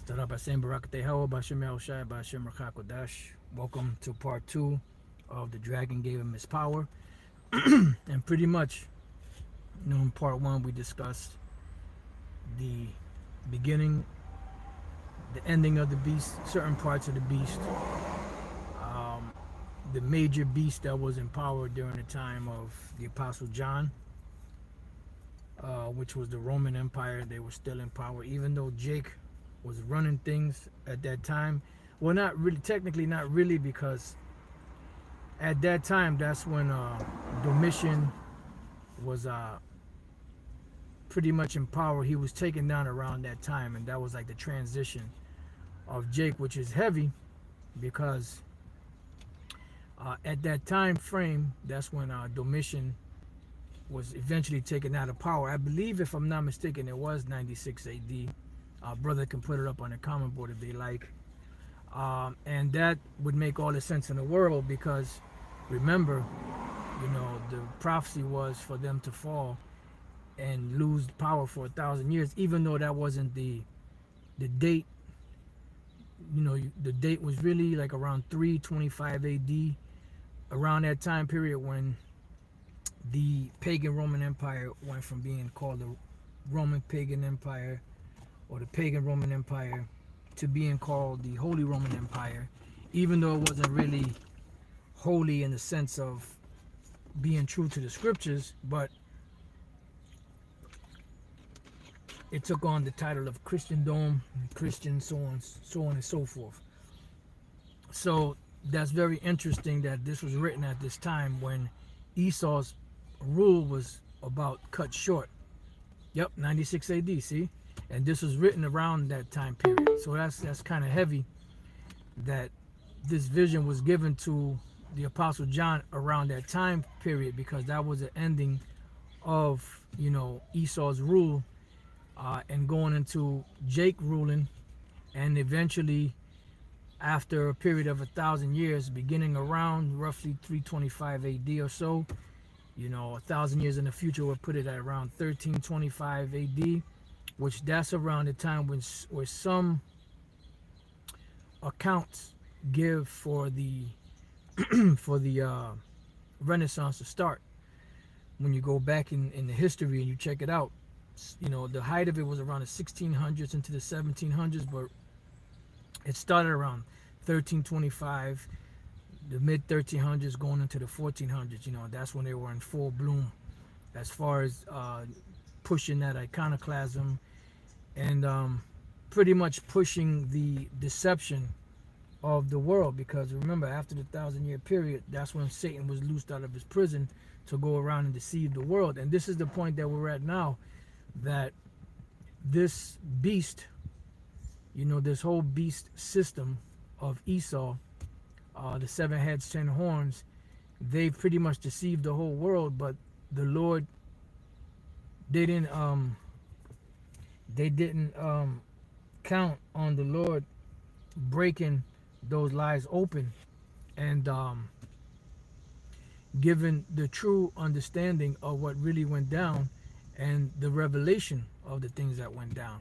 Start out by saying Barak Yahawah, Qadash. Welcome to part 2 of The Dragon Gave Him His Power. And pretty much, in part 1 we discussed the beginning, the ending of the beast, certain parts of the beast, the major beast that was in power during the time of the Apostle John, which was the Roman Empire. They were still in power, even though Jake was running things at that time. Well, not really, technically not really, because at that time, that's when Domitian was pretty much in power. He was taken down around that time, and that was like the transition of Jake, which is heavy because at that time frame, that's when Domitian was eventually taken out of power. I believe, if I'm not mistaken, it was 96 AD. Brother can put it up on the comment board if they like. And that would make all the sense in the world, because remember, the prophecy was for them to fall and lose power for 1,000 years, even though that wasn't the date. The date was really like around 325 AD, around that time period when the pagan Roman Empire went from being called the Roman Pagan Empire, or the pagan Roman Empire, to being called the Holy Roman Empire, even though it wasn't really holy in the sense of being true to the scriptures, but it took on the title of Christendom, Christian, so on and so forth. So that's very interesting that this was written at this time when Esau's rule was about cut short. Yep, 96 AD, see? And this was written around that time period. So that's kind of heavy that this vision was given to the Apostle John around that time period, because that was the ending of, Esau's rule, and going into Jake ruling, and eventually after a period of 1,000 years, beginning around roughly 325 AD or so, 1,000 years in the future, we'll put it at around 1325 AD, which that's around the time where some accounts give for the for the Renaissance to start. When you go back in the history and you check it out, the height of it was around the 1600s into the 1700s, but it started around 1325, the mid 1300s going into the 1400s. That's when they were in full bloom as far as pushing that iconoclasm and pretty much pushing the deception of the world. Because remember, after the 1,000-year period, that's when Satan was loosed out of his prison to go around and deceive the world. And this is the point that we're at now, that this beast, this whole beast system of Esau, the 7 heads, 10 horns, they pretty much deceived the whole world. But the Lord, they didn't count on the Lord breaking those lies open and giving the true understanding of what really went down and the revelation of the things that went down.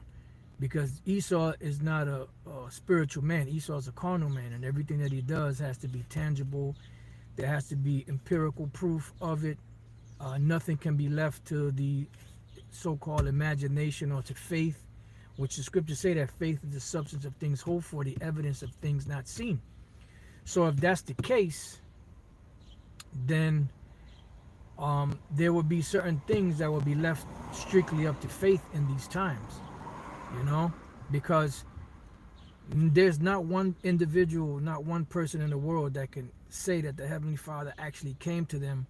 Because Esau is not a spiritual man. Esau is a carnal man, and everything that he does has to be tangible. There has to be empirical proof of it. Nothing can be left to the so-called imagination or to faith, which the scriptures say that faith is the substance of things hoped for, the evidence of things not seen. So if that's the case, then there would be certain things that would be left strictly up to faith in these times, because there's not one individual, not one person in the world that can say that the Heavenly Father actually came to them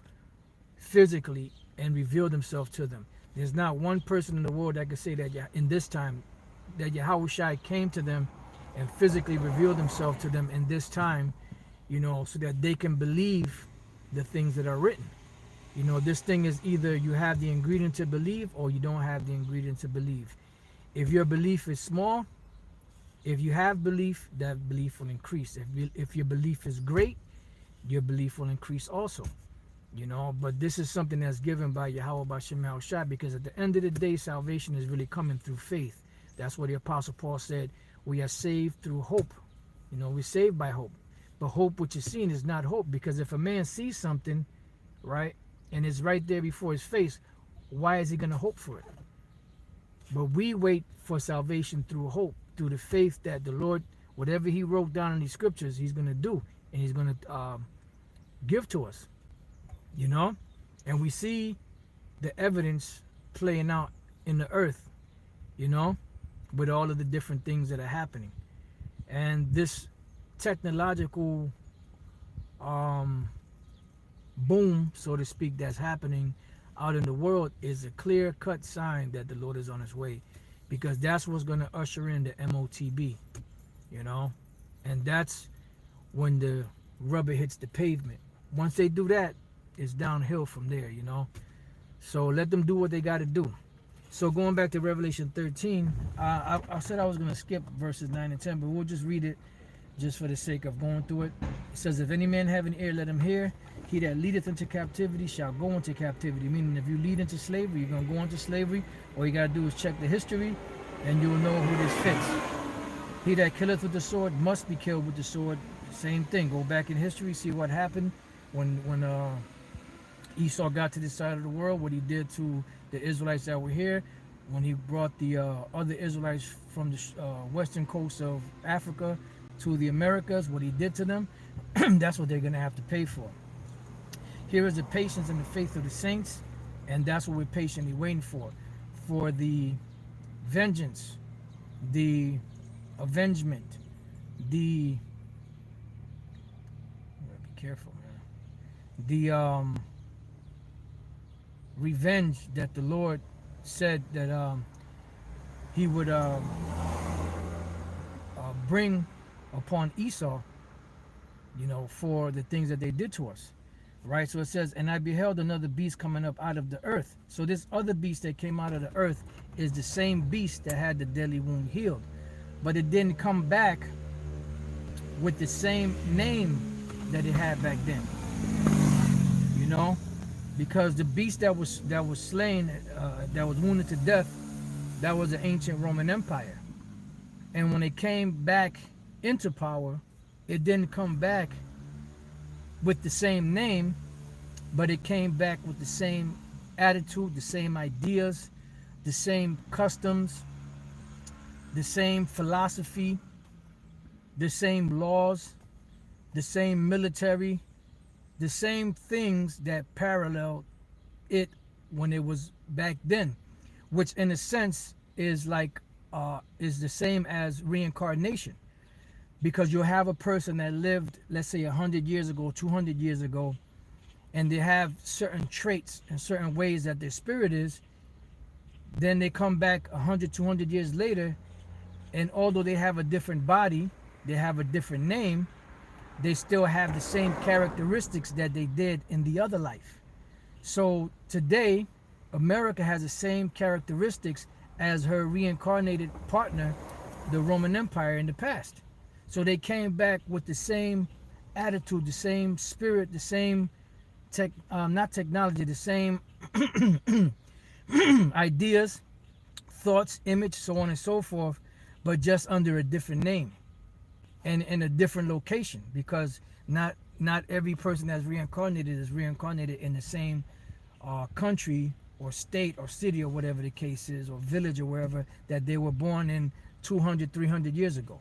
physically and revealed himself to them. There's not one person in the world that can say that in this time that Yahawashi came to them and physically revealed himself to them in this time, so that they can believe the things that are written. This thing is either you have the ingredient to believe or you don't have the ingredient to believe. If your belief is small, if you have belief, that belief will increase. If your belief is great, your belief will increase also. But this is something that's given by Yahawah, because at the end of the day, salvation is really coming through faith. That's what the Apostle Paul said. We are saved through hope. You know, we're saved by hope. But hope, what you're seeing, is not hope. Because if a man sees something, right, and it's right there before his face, why is he going to hope for it? But we wait for salvation through hope, through the faith that the Lord, whatever he wrote down in these scriptures, he's going to do. And he's going to give to us. You know? And we see the evidence playing out in the earth, you know, with all of the different things that are happening. And this technological boom, so to speak, that's happening out in the world is a clear-cut sign that the Lord is on his way, because that's what's going to usher in the MOTB, you know, and that's when the rubber hits the pavement. Once they do that, it's downhill from there, you know. So let them do what they got to do. So going back to Revelation 13, I said I was going to skip verses 9 and 10, but we'll just read it just for the sake of going through it. It says, if any man have an ear, let him hear. He that leadeth into captivity shall go into captivity. Meaning, if you lead into slavery, you're going to go into slavery. All you got to do is check the history, and you will know who this fits. He that killeth with the sword must be killed with the sword. Same thing. Go back in history, see what happened when Esau got to this side of the world, what he did to the Israelites that were here, when he brought the other Israelites from the western coast of Africa to the Americas, what he did to them. That's what they're going to have to pay for. Here is the patience and the faith of the saints, and that's what we're patiently waiting for the vengeance, the avengement, the, be careful, man, the revenge that the Lord said that he would bring upon Esau, you know, for the things that they did to us, right? So it says, and I beheld another beast coming up out of the earth. So this other beast that came out of the earth is the same beast that had the deadly wound healed, but it didn't come back with the same name that it had back then, you know, because the beast that was slain, that was wounded to death, that was the ancient Roman Empire. And when it came back into power, it didn't come back with the same name, but it came back with the same attitude, the same ideas, the same customs, the same philosophy, the same laws, the same military, the same things that paralleled it when it was back then, which in a sense is like is the same as reincarnation, because you'll have a person that lived, let's say 100 years ago, 200 years ago, and they have certain traits and certain ways that their spirit is. Then they come back 100, 200 years later, and although they have a different body, they have a different name, they still have the same characteristics that they did in the other life. So today, America has the same characteristics as her reincarnated partner, the Roman Empire, in the past. So they came back with the same attitude, the same spirit, the same not technology, the same ideas, thoughts, image, so on and so forth, but just under a different name and in a different location, because not every person that's reincarnated is reincarnated in the same country or state or city or whatever the case is, or village or wherever that they were born in 200, 300 years ago.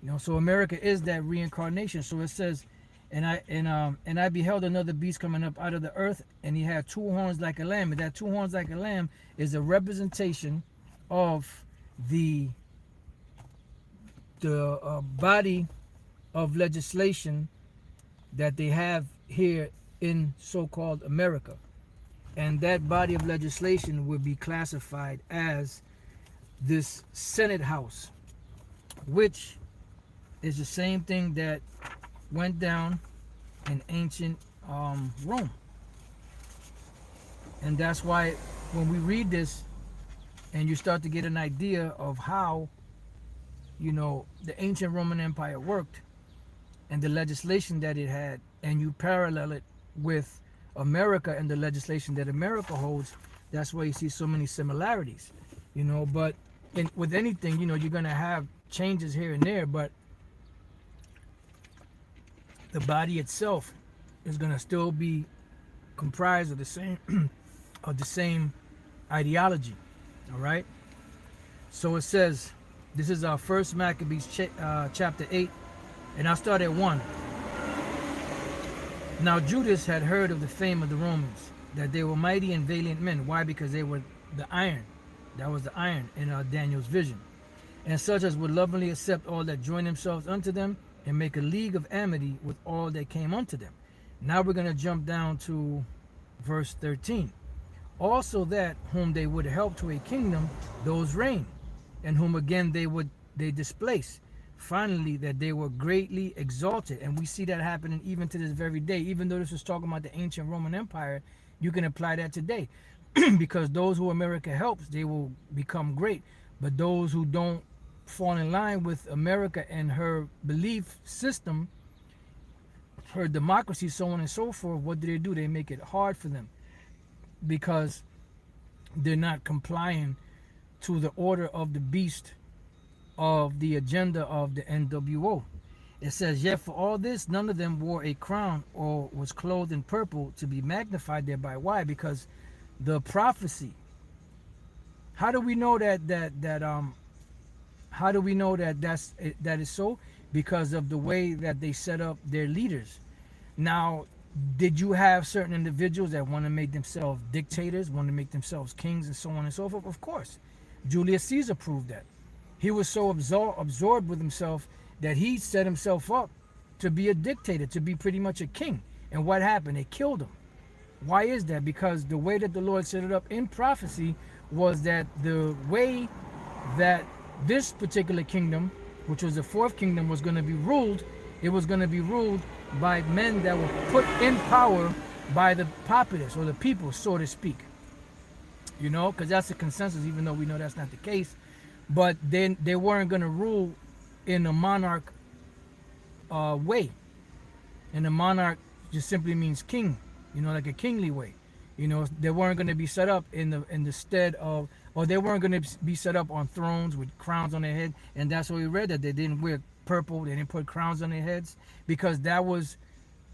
You know, so America is that reincarnation. So it says, and I beheld another beast coming up out of the earth, and he had two horns like a lamb. And that two horns like a lamb is a representation of the body of legislation that they have here in so-called America. And that body of legislation would be classified as this Senate House, which is the same thing that went down in ancient Rome. And that's why when we read this and you start to get an idea of how, you know, the ancient Roman Empire worked and the legislation that it had, and you parallel it with America and the legislation that America holds, that's why you see so many similarities, you know. But and with anything, you know, you're gonna have changes here and there, but the body itself is gonna still be comprised of the same of the same ideology. All right. So it says, this is our first Maccabees chapter 8, and I'll start at 1. Now Judas had heard of the fame of the Romans, that they were mighty and valiant men. Why? Because they were the iron. That was the iron in Daniel's vision. And such as would lovingly accept all that join themselves unto them, and make a league of amity with all that came unto them. Now we're going to jump down to verse 13. Also that whom they would help to a kingdom, those reign, and whom again they displace. Finally, that they were greatly exalted. And we see that happening even to this very day. Even though this was talking about the ancient Roman Empire, you can apply that today. Because those who America helps, they will become great. But those who don't fall in line with America and her belief system, her democracy, so on and so forth, what do? They make it hard for them, because they're not complying to the order of the beast, of the agenda of the NWO. It says, yet for all this, none of them wore a crown or was clothed in purple to be magnified thereby. Why? Because the prophecy. How do we know that that is so? Because of the way that they set up their leaders. Now, did you have certain individuals that want to make themselves dictators, want to make themselves kings, and so on and so forth? Of course. Julius Caesar proved that. He was so absorbed with himself that he set himself up to be a dictator, to be pretty much a king. And what happened? They killed him. Why is that? Because the way that the Lord set it up in prophecy was that the way that this particular kingdom, which was the fourth kingdom, was going to be ruled, it was going to be ruled by men that were put in power by the populace, or the people, so to speak. You know, because that's the consensus, even though we know that's not the case. But then they weren't going to rule in a monarch way. And a monarch just simply means king, you know, like a kingly way. You know, they weren't going to be set up in the stead of, or they weren't going to be set up on thrones with crowns on their head. And that's what we read, that they didn't wear purple, they didn't put crowns on their heads, because that was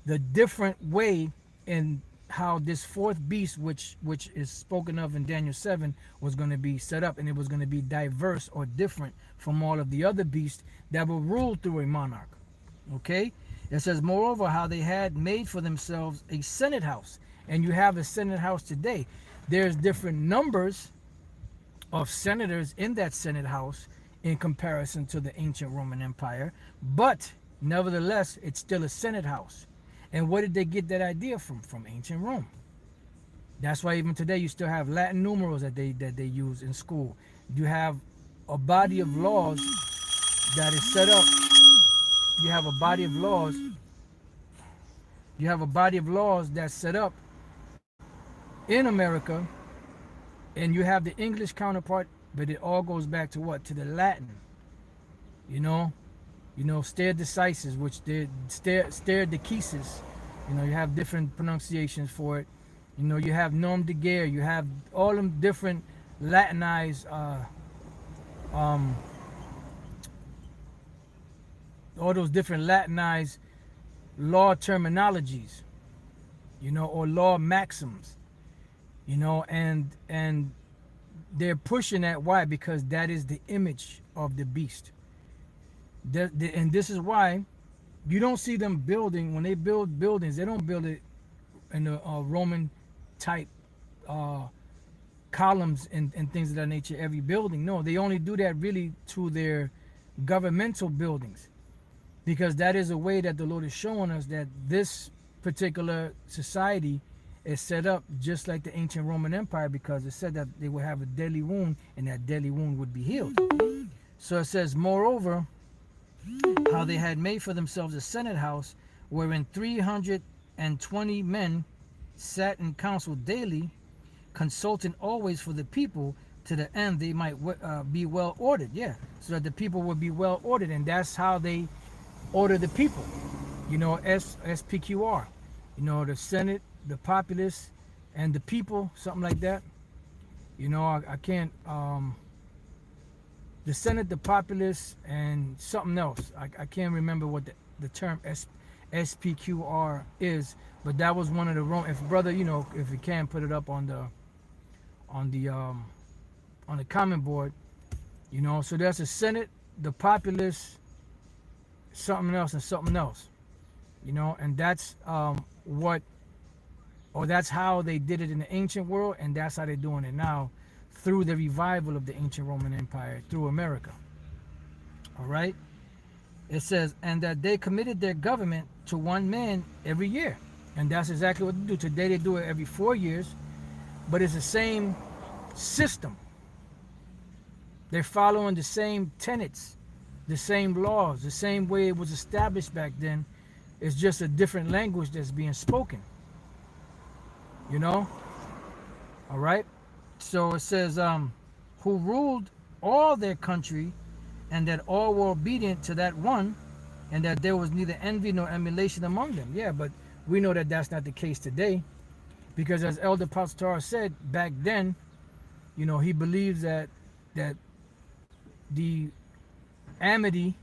the different way in how this fourth beast, which is spoken of in Daniel 7, was going to be set up. And it was going to be diverse or different from all of the other beasts that were ruled through a monarch. Okay? It says, moreover, how they had made for themselves a senate house. And you have a senate house today. There's different numbers of senators in that senate house in comparison to the ancient Roman Empire. But nevertheless, it's still a senate house. And where did they get that idea from? From ancient Rome. That's why even today you still have Latin numerals that they use in school. You have a body of laws that is set up. You have a body of laws. You have a body of laws that's set up in America, and you have the English counterpart, but it all goes back to what? To the Latin. You know, stare decisis, which they stare decisis. You know, you have different pronunciations for it. You know, you have nom de guerre. You have all them different Latinized, all those different Latinized law terminologies. You know, or law maxims. You know, and they're pushing that. Why? Because that is the image of the beast. And this is why you don't see them building, when they build buildings, they don't build it in the Roman type columns and things of that nature, every building. No, they only do that really to their governmental buildings, because that is a way that the Lord is showing us that this particular society is set up just like the ancient Roman Empire, because it said that they would have a deadly wound, and that deadly wound would be healed. So it says, moreover, how they had made for themselves a senate house, wherein 320 men sat in council daily, consulting always for the people, to the end they might be well ordered. Yeah, so that the people would be well ordered. And that's how they order the people. You know, SPQR. You know, the Senate, the populace, and the people, something like that. You know, I can't the Senate, the populace, and something else. I can't remember what the term SPQR is, but that was one of the Roman. If brother, you know, if you can put it up on the comment board, you know. So that's the Senate, the populace, something else, and something else, you know. And that's that's how they did it in the ancient world, and that's how they're doing it now through the revival of the ancient Roman Empire through America. All right. It says, and that they committed their government to one man every year. And that's exactly what they do. Today they do it every 4 years, but it's the same system. They're following the same tenets, the same laws, the same way it was established back then. It's just a different language that's being spoken. You know? All right? So it says, who ruled all their country, and that all were obedient to that one, and that there was neither envy nor emulation among them. Yeah, but we know that that's not the case today, because as Elder Pastor said back then, you know, he believes that the amity,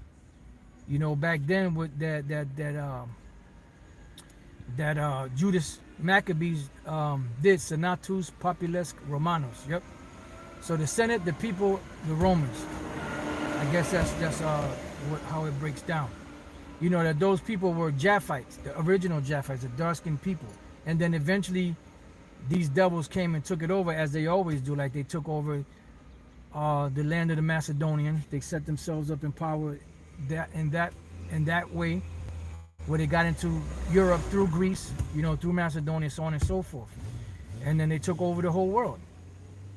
you know, back then with that Judas Maccabees did, Senatus Popules Romanos. Yep. So the Senate, the people, the Romans. I guess that's how it breaks down. You know, that those people were Japhites, the original Japhites, the dark-skinned people. And then eventually these devils came and took it over, as they always do. Like they took over the land of the Macedonians. They set themselves up in power in that way, where they got into Europe through Greece, you know, through Macedonia, so on and so forth. And then they took over the whole world.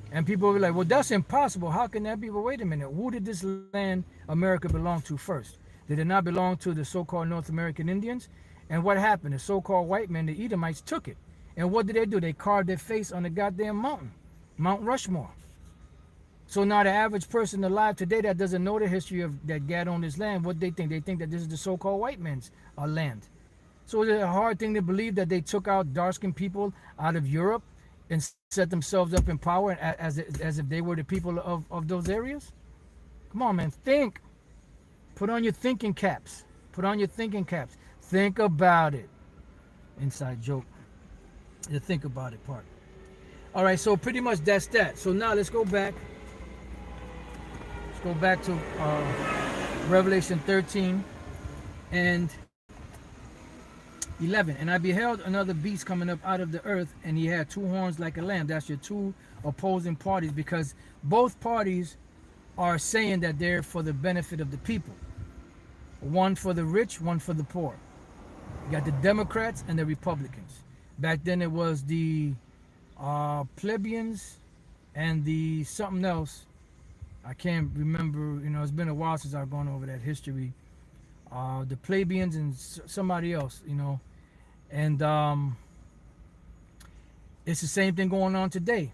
And people were like, well, that's impossible. How can that be? Well, wait a minute. Who did this land, America, belong to first? Did it not belong to the so-called North American Indians? And what happened? The so-called white men, the Edomites, took it. And what did they do? They carved their face on the goddamn mountain, Mount Rushmore. So now the average person alive today that doesn't know the history of that gat on this land, what they think? They think that this is the so-called white man's land. So it's a hard thing to believe that they took out dark-skinned people out of Europe and set themselves up in power as if they were the people of those areas? Come on, man. Think. Put on your thinking caps. Put on your thinking caps. Think about it. Inside joke. The think about it part. All right, so pretty much that's that. So now let's go back. Let's go back to Revelation 13 and 11. And I beheld another beast coming up out of the earth, and he had two horns like a lamb. That's your two opposing parties, because both parties are saying that they're for the benefit of the people. One for the rich, one for the poor. You got the Democrats and the Republicans. Back then it was the plebeians and the something else. I can't remember, you know, it's been a while since I've gone over that history. The plebeians and somebody else, you know. And it's the same thing going on today.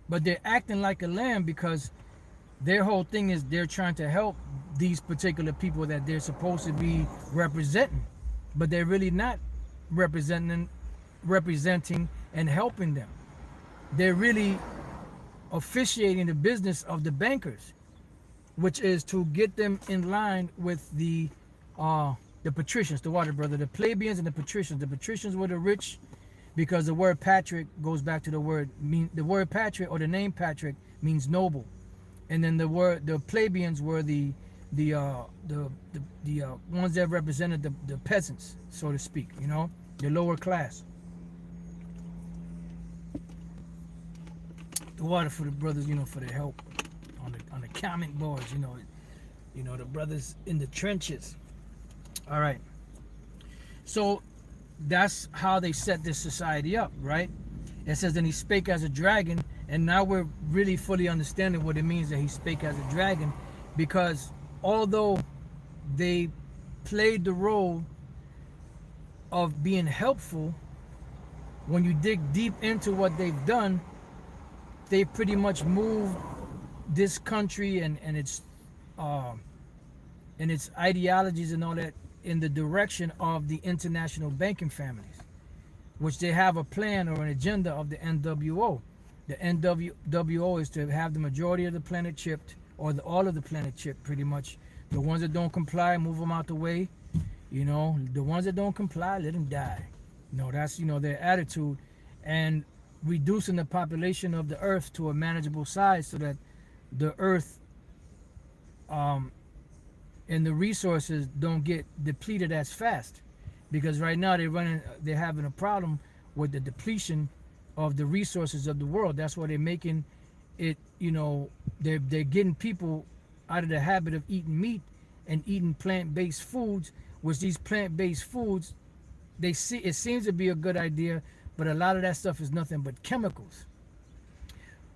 But they're acting like a lamb because their whole thing is they're trying to help these particular people that they're supposed to be representing. But they're really not representing and helping them. They're really officiating the business of the bankers, which is to get them in line with the patricians, the water brother, the plebeians and the patricians. The patricians were the rich, because the word Patrick goes back to the word Patrick, or the name Patrick means noble. And then the plebeians were the ones that represented the peasants, so to speak, you know, the lower class. The water for the brothers, you know, for the help on the comment boards, you know, the brothers in the trenches. All right. So that's how they set this society up, right? It says, then he spake as a dragon, and now we're really fully understanding what it means that he spake as a dragon, because although they played the role of being helpful, when you dig deep into what they've done, they pretty much moved this country and its ideologies and all that in the direction of the international banking families, which they have a plan or an agenda of the NWO. The NWO is to have the majority of the planet chipped, or all of the planet chip, pretty much. The ones that don't comply, move them out the way. You know, the ones that don't comply, let them die. That's, their attitude. And reducing the population of the earth to a manageable size so that the earth and the resources don't get depleted as fast. Because right now they're having a problem with the depletion of the resources of the world. That's why they're making it, they're getting people out of the habit of eating meat and eating plant-based foods, which these plant-based foods, it seems to be a good idea, but a lot of that stuff is nothing but chemicals.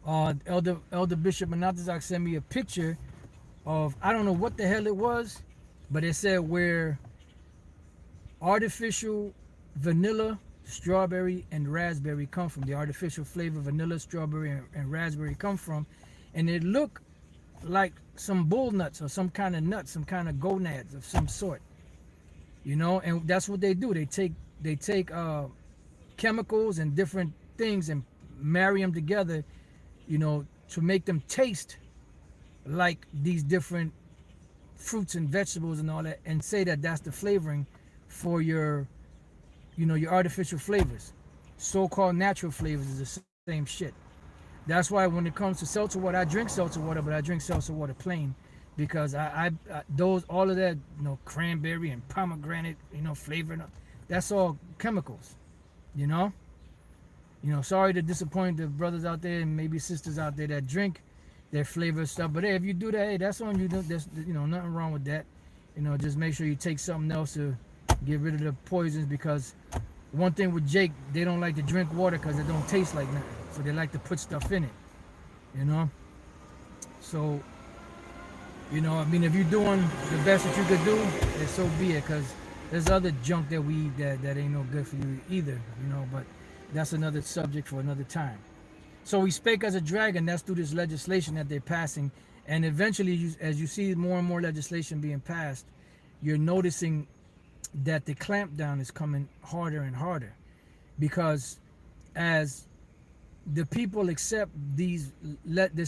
Elder Bishop Manatazak sent me a picture of, I don't know what the hell it was, but it said where artificial vanilla, strawberry, and raspberry come from. The artificial flavor vanilla, strawberry, and raspberry come from. And it looked like some bull nuts or some kind of nuts, some kind of gonads of some sort. And that's what they do. They take chemicals and different things and marry them together, to make them taste like these different fruits and vegetables and all that, and say that that's the flavoring for your artificial flavors. So-called natural flavors is the same shit. That's why when it comes to seltzer water, I drink seltzer water, but I drink seltzer water plain, because all of that, cranberry and pomegranate, flavor, that's all chemicals. Sorry to disappoint the brothers out there and maybe sisters out there that drink their flavored stuff, but hey, if you do that, hey, that's on you. There's nothing wrong with that. Just make sure you take something else to get rid of the poisons, because one thing with Jake, they don't like to drink water because it don't taste like nothing, so they like to put stuff in it. So if you're doing the best that you could do, then so be it, because there's other junk that we eat that ain't no good for you either, but that's another subject for another time. So he spake as a dragon. That's through this legislation that they're passing, and eventually, as you see more and more legislation being passed, you're noticing that the clampdown is coming harder and harder, because as the people accept this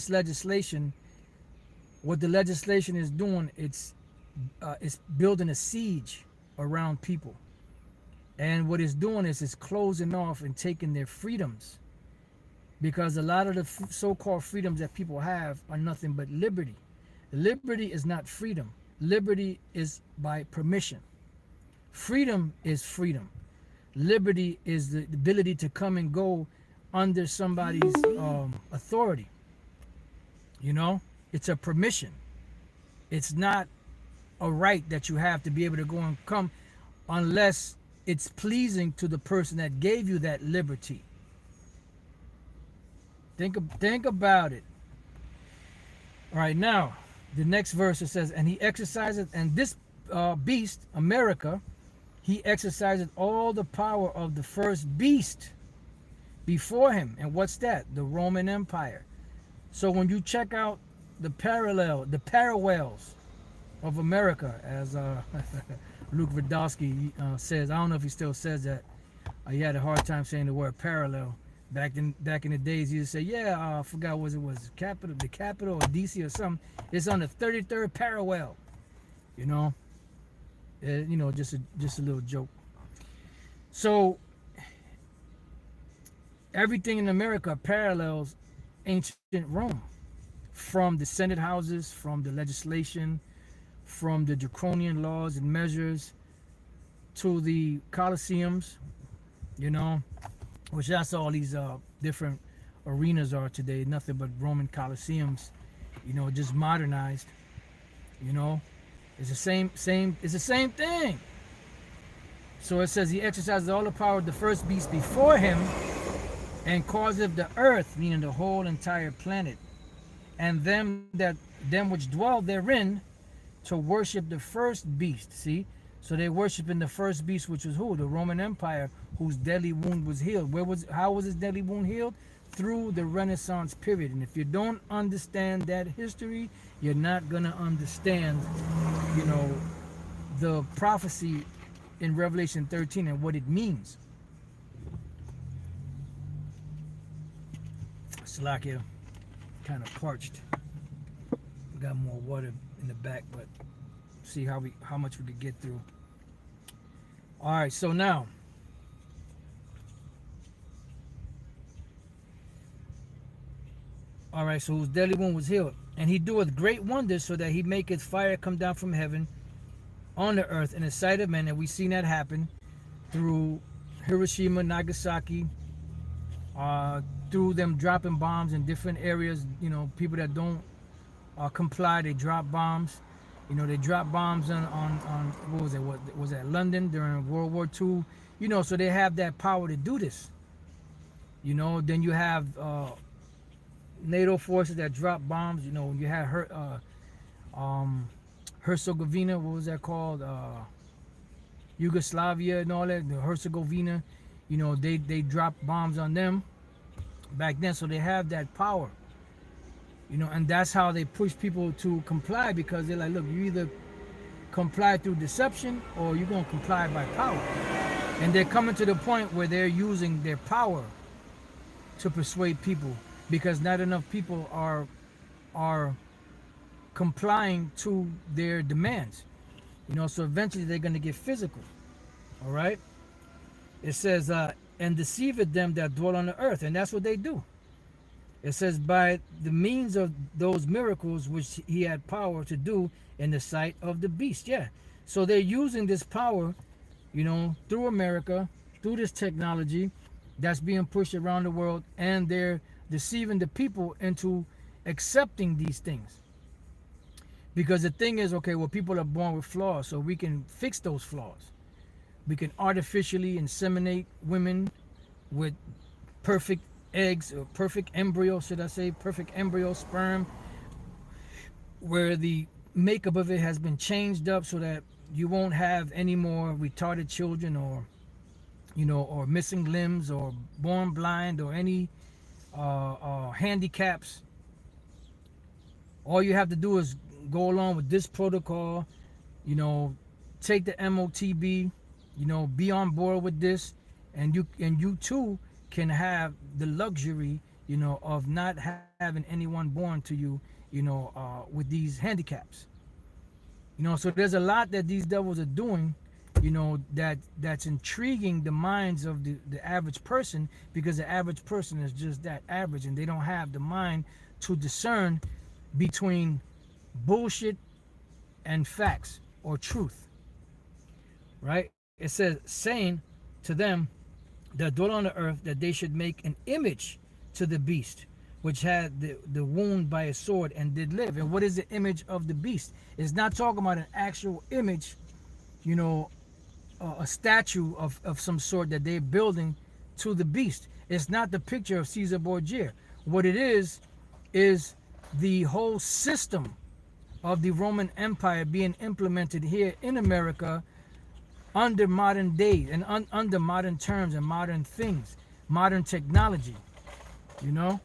legislation, what the legislation is doing, it's building a siege around people, and what it's doing is it's closing off and taking their freedoms, because a lot of the so-called freedoms that people have are nothing but liberty. Liberty is not freedom. Liberty is by permission. Freedom is freedom. Liberty is the ability to come and go under somebody's authority. It's a permission. It's not a right that you have to be able to go and come unless it's pleasing to the person that gave you that liberty. Think about it. All right, now the next verse, it says, and he exercises, and this beast, America, he exercises all the power of the first beast before him. And what's that? The Roman Empire. So when you check out the parallels of America, as Luke Vidalski says, I don't know if he still says that. He had a hard time saying the word parallel. Back in the days, he used to say, I forgot what it was, the capital or DC or something. It's on the 33rd parallel. Just a little joke. So everything in America parallels ancient Rome, from the Senate houses, from the legislation, from the draconian laws and measures, to the Colosseums, which that's all these different arenas are today. Nothing but Roman Colosseums, just modernized. It's the same. It's the same thing. So it says he exercises all the power of the first beast before him, and causeth the earth, meaning the whole entire planet, and them which dwell therein, to worship the first beast. See, so they worshiping the first beast, which was who? The Roman Empire, whose deadly wound was healed. How was his deadly wound healed? Through the Renaissance period. And if you don't understand that history, you're not gonna understand, the prophecy in Revelation 13 and what it means. Slakia, kind of parched. Got more water in the back, but see how much we could get through. All right, so now, all right, so whose deadly wound was healed, and he doeth great wonders, so that he maketh fire come down from heaven on the earth in the sight of men, and we seen that happen through Hiroshima, Nagasaki, through them dropping bombs in different areas. You know, people that don't comply, they drop bombs. You know, they drop bombs on what was it? What was that? London during World War II. You know, so they have that power to do this. You know, then you have NATO forces that drop bombs. You know, you had Herzegovina, what was that called? Yugoslavia and all that, the Herzegovina. You know, they drop bombs on them back then, so they have that power. You know, and that's how they push people to comply, because they're like, look, you either comply through deception or you're going to comply by power. And they're coming to the point where they're using their power to persuade people, because not enough people are complying to their demands. You know, so eventually they're going to get physical. All right? It says, and deceiveth them that dwell on the earth. And that's what they do. It says, by the means of those miracles which he had power to do in the sight of the beast. Yeah. So they're using this power, you know, through America, through this technology that's being pushed around the world, and they're deceiving the people into accepting these things. Because the thing is, okay, well, people are born with flaws, so we can fix those flaws. We can artificially inseminate women with perfect eggs, or perfect embryo, should I say, perfect embryo sperm, where the makeup of it has been changed up so that you won't have any more retarded children, or, you know, or missing limbs, or born blind, or any handicaps. All you have to do is go along with this protocol, you know, take the MOTB, you know, be on board with this, and you too can have the luxury, you know, of not having anyone born to you, you know, with these handicaps. You know, so there's a lot that these devils are doing, you know, that's intriguing the minds of the average person, because the average person is just that average, and they don't have the mind to discern between bullshit and facts or truth. Right? It says, saying to them that dwell on the earth, that they should make an image to the beast, which had the wound by a sword and did live. And what is the image of the beast? It's not talking about an actual image, you know, a statue of some sort that they're building to the beast. It's not the picture of Caesar Borgia. What it is the whole system of the Roman Empire being implemented here in America under modern days, and under modern terms and modern things, modern technology, you know?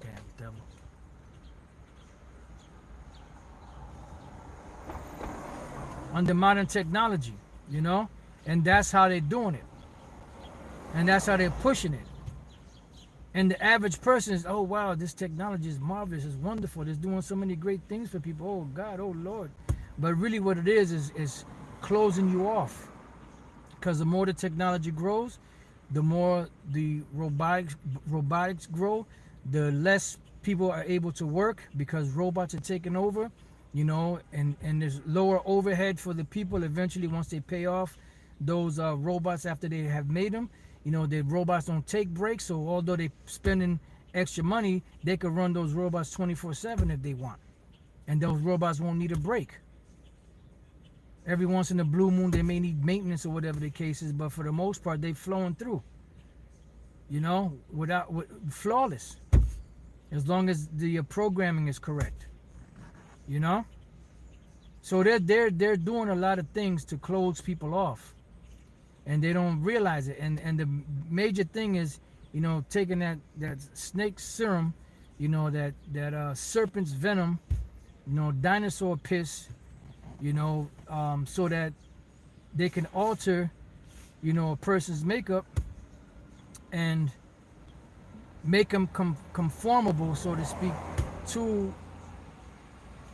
Damn devil. Under modern technology, you know? And that's how they're doing it. And that's how they're pushing it. And the average person is, oh wow, this technology is marvelous, it's wonderful, it's doing so many great things for people, oh God, oh Lord. But really what it is closing you off. Because the more the technology grows, the more the robotics grow, the less people are able to work, because robots are taking over, you know, and there's lower overhead for the people eventually once they pay off those robots after they have made them. You know, the robots don't take breaks, so although they're spending extra money, they could run those robots 24/7 if they want. And those robots won't need a break. Every once in a blue moon, they may need maintenance or whatever the case is, but for the most part, they're flowing through. You know, flawless. As long as the programming is correct. You know? So they're doing a lot of things to close people off. And they don't realize it. And the major thing is, you know, taking that snake serum, you know, that serpent's venom, you know, dinosaur piss, you know, so that they can alter, you know, a person's makeup and make them conformable, so to speak, to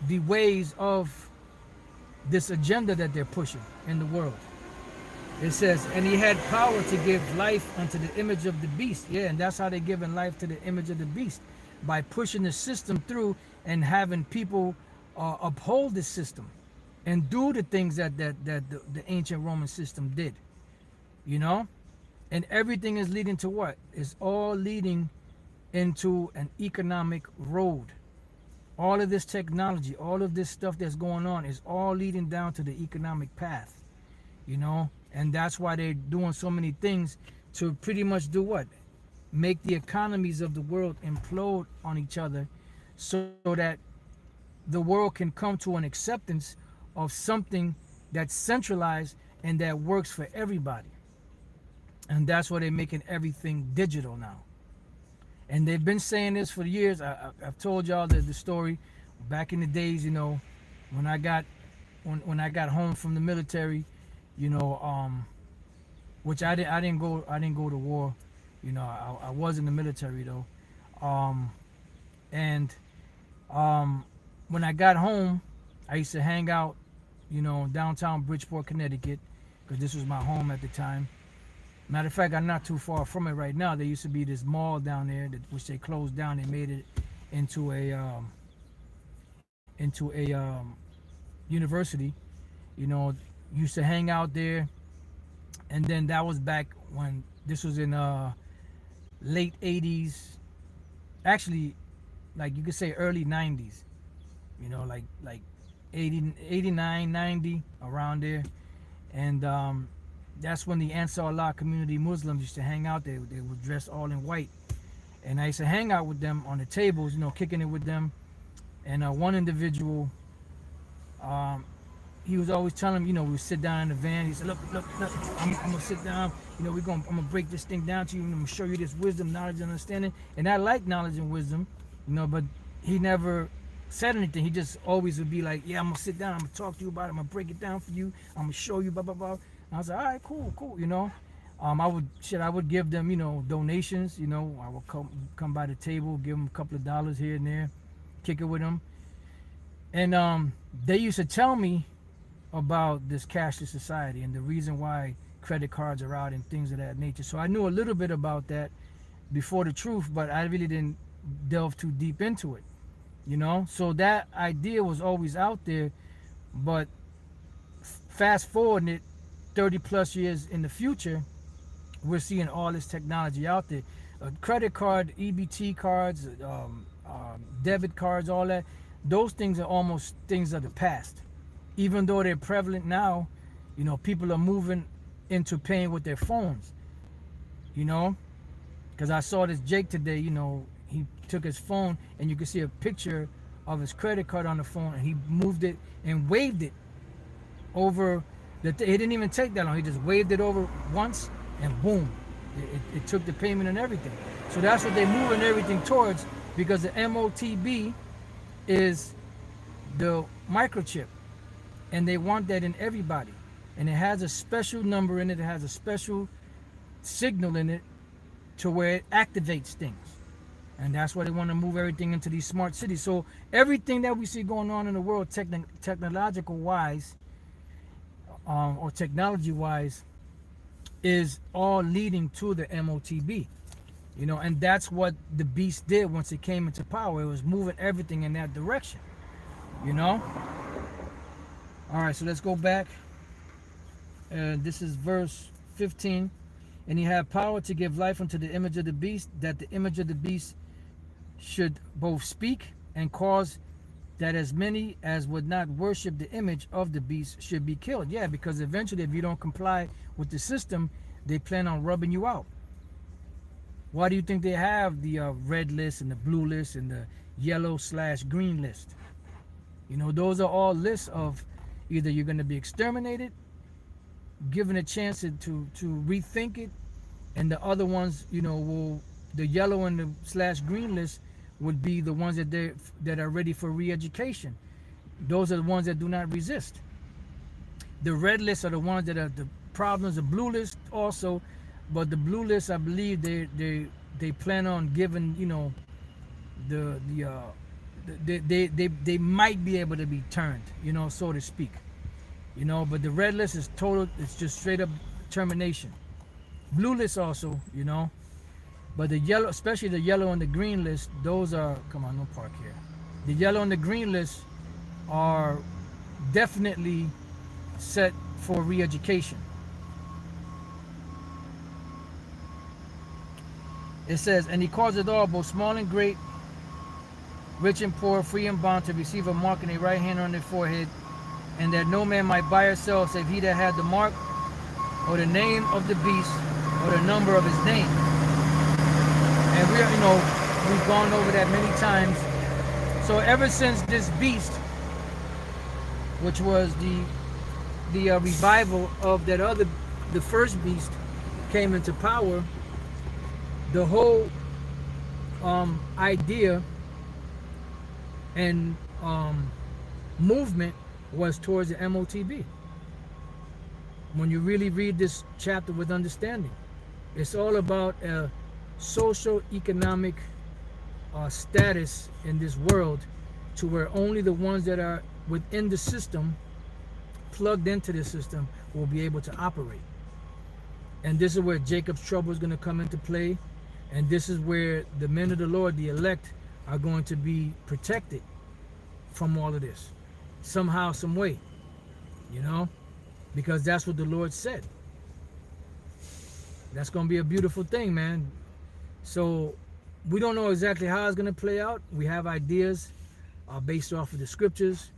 the ways of this agenda that they're pushing in the world. It says, and he had power to give life unto the image of the beast. Yeah, and that's how they're giving life to the image of the beast, by pushing the system through and having people uphold the system and do the things that the ancient Roman system did. You know? And everything is leading to what? It's all leading into an economic road. All of this technology, all of this stuff that's going on is all leading down to the economic path. You know? And that's why they're doing so many things to pretty much do what? Make the economies of the world implode on each other, so that the world can come to an acceptance of something that's centralized and that works for everybody. And that's why they're making everything digital now. And they've been saying this for years. I've told y'all the story back in the days, you know, when I got home from the military, you know, which I didn't go to war, you know. I was in the military though, and when I got home, I used to hang out, you know, downtown Bridgeport, Connecticut, because this was my home at the time. Matter of fact, I'm not too far from it right now. There used to be this mall down there, which they closed down. They made it into a university. You know, used to hang out there, and then that was back when this was in late 80s, actually, like you could say early 90s, you know, like 89, 90, around there. And that's when the Ansar Allah community Muslims used to hang out there. They were dressed all in white, and I used to hang out with them on the tables, you know, kicking it with them. And one individual, he was always telling me, you know, we would sit down in the van. He said, look, I'm gonna sit down. You know, I'm gonna break this thing down to you, and I'm gonna show you this wisdom, knowledge, and understanding. And I like knowledge and wisdom, you know, but he never said anything. He just always would be like, yeah, I'm gonna sit down, I'm gonna talk to you about it, I'm gonna break it down for you, I'm gonna show you, blah, blah, blah. And I was like, all right, cool, you know. I would give them, you know, donations, you know. I would come by the table, give them a couple of dollars here and there, kick it with them. And they used to tell me about this cashless society and the reason why credit cards are out and things of that nature. So I knew a little bit about that before the truth, but I really didn't delve too deep into it, you know. So that idea was always out there, but fast forwarding it 30 plus years in the future, we're seeing all this technology out there. Credit card, EBT cards, debit cards, all that, those things are almost things of the past. Even though they're prevalent now, you know, people are moving into paying with their phones, you know. Because I saw this Jake today, you know, he took his phone and you could see a picture of his credit card on the phone, and he moved it and waved it over. It didn't even take that long. He just waved it over once, and boom, it took the payment and everything. So that's what they're moving everything towards, because the MOTB is the microchip, and they want that in everybody. And it has a special number in it. It has a special signal in it to where it activates things. And that's why they want to move everything into these smart cities. So everything that we see going on in the world, technological wise, or technology wise, is all leading to the MOTB. You know, and that's what the beast did once it came into power. It was moving everything in that direction, you know. All right, so let's go back. This is verse 15. And he had power to give life unto the image of the beast, that the image of the beast should both speak and cause that as many as would not worship the image of the beast should be killed. Yeah, because eventually if you don't comply with the system, they plan on rubbing you out. Why do you think they have the red list and the blue list and the yellow/green list? You know, those are all lists of either you're going to be exterminated, given a chance to rethink it, and the other ones, you know, the yellow and the /green list would be the ones that are ready for re-education. Those are the ones that do not resist. The red lists are the ones that are the problems. The blue list also, but the blue list, I believe they plan on giving, you know, they might be able to be turned, so to speak. But the red list is total, it's just straight up termination. Blue list also, but the yellow, especially the yellow and the green list, those are, come on, no park here. The yellow and the green list are definitely set for re-education. It says, and he caused it all, both small and great, rich and poor, free and bond, to receive a mark in their right hand or on their forehead, and that no man might buy or sell save he that had the mark, or the name of the beast, or the number of his name. And we've gone over that many times. So ever since this beast, which was the revival of the first beast, came into power, the whole idea and movement was towards the MOTB. When you really read this chapter with understanding, it's all about a social economic status in this world, to where only the ones that are within the system, plugged into the system, will be able to operate. And this is where Jacob's trouble is going to come into play, and this is where the men of the Lord, the elect, are going to be protected from all of this somehow, some way, because that's what the Lord said. That's going to be a beautiful thing, man. So we don't know exactly how it's going to play out. We have ideas based off of the scriptures,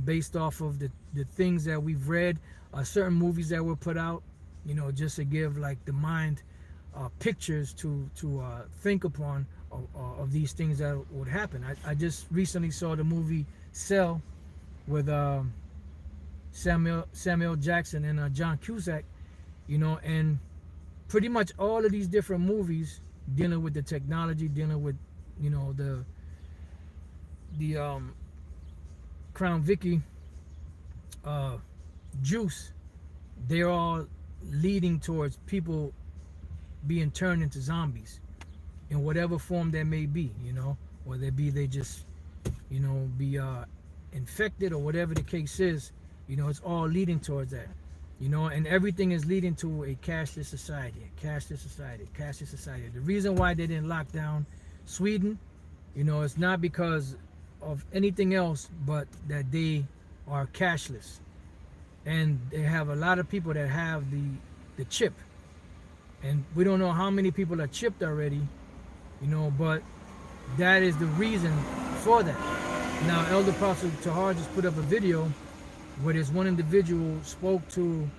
based off of the things that we've read, certain movies that were put out, just to give like the mind pictures to think upon of these things that would happen. I just recently saw the movie Cell with Samuel Jackson and John Cusack, and pretty much all of these different movies dealing with the technology, dealing with the Crown Vicky juice, they're all leading towards people being turned into zombies in whatever form that may be, whether it be they just be infected or whatever the case is. It's all leading towards that, and everything is leading to a cashless society, cashless society. The reason why they didn't lock down Sweden, it's not because of anything else, but that they are cashless, and they have a lot of people that have the chip, and we don't know how many people are chipped already, but that is the reason for that. Now, Elder Apostle Tahar just put up a video where this one individual spoke to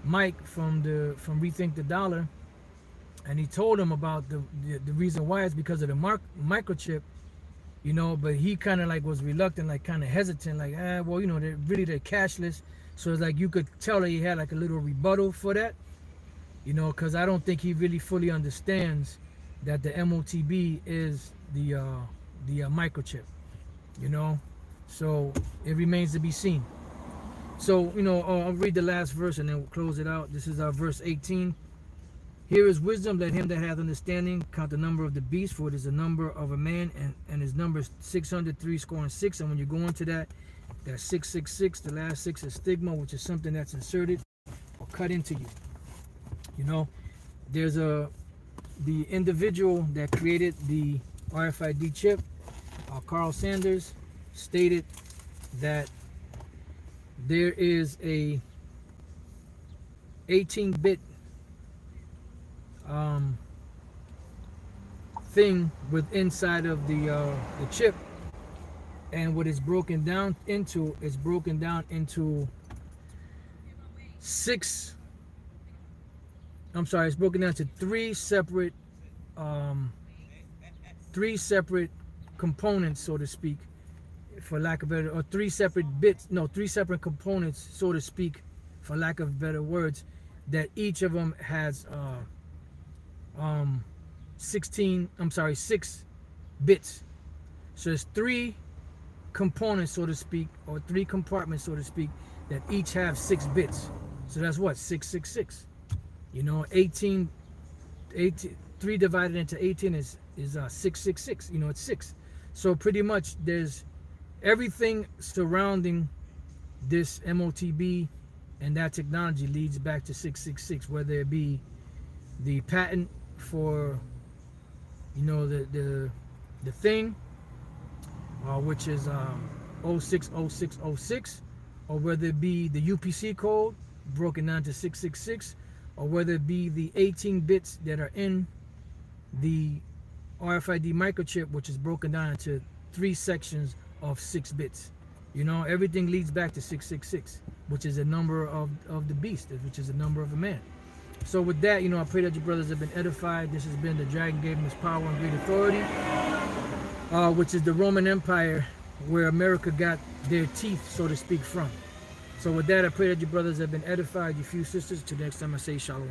Mike from Rethink the Dollar, and he told him about the reason why is because of the microchip, but he kind of like was reluctant, like kind of hesitant, like, they're cashless. So it's like you could tell that he had like a little rebuttal for that, because I don't think he really fully understands that the MOTB is the microchip, so it remains to be seen. So, I'll read the last verse and then we'll close it out. This is our verse 18. Here is wisdom, let him that hath understanding count the number of the beast, for it is the number of a man, and his number is 666. And when you go into that 666, the last 6 is stigma, which is something that's inserted or cut into you. There's the individual that created the RFID chip, Carl Sanders, stated that there is a 18-bit thing with inside of the chip, and what it's broken down into is broken down into it's broken down to three separate components, so to speak, for lack of better, or three separate components, so to speak, for lack of better words, that each of them has 6 bits. So there's 3 components, so to speak, or 3 compartments, so to speak, that each have 6 bits. So that's what 666. 3 divided into 18 is 666. It's 6. So pretty much there's everything surrounding this MOTB and that technology leads back to 666, whether it be the patent for, you know, the thing, which is 060606, or whether it be the UPC code broken down to 666, or whether it be the 18 bits that are in the RFID microchip, which is broken down into 3 sections of 6 bits. You know, everything leads back to 666, which is a number of the beast, which is a number of a man. So with that, you know, I pray that your brothers have been edified. This has been the Dragon gave him his power and great authority, which is the Roman Empire, where America got their teeth, so to speak, from. So with that, I pray that your brothers have been edified, your few sisters. Till next time, I say shalom.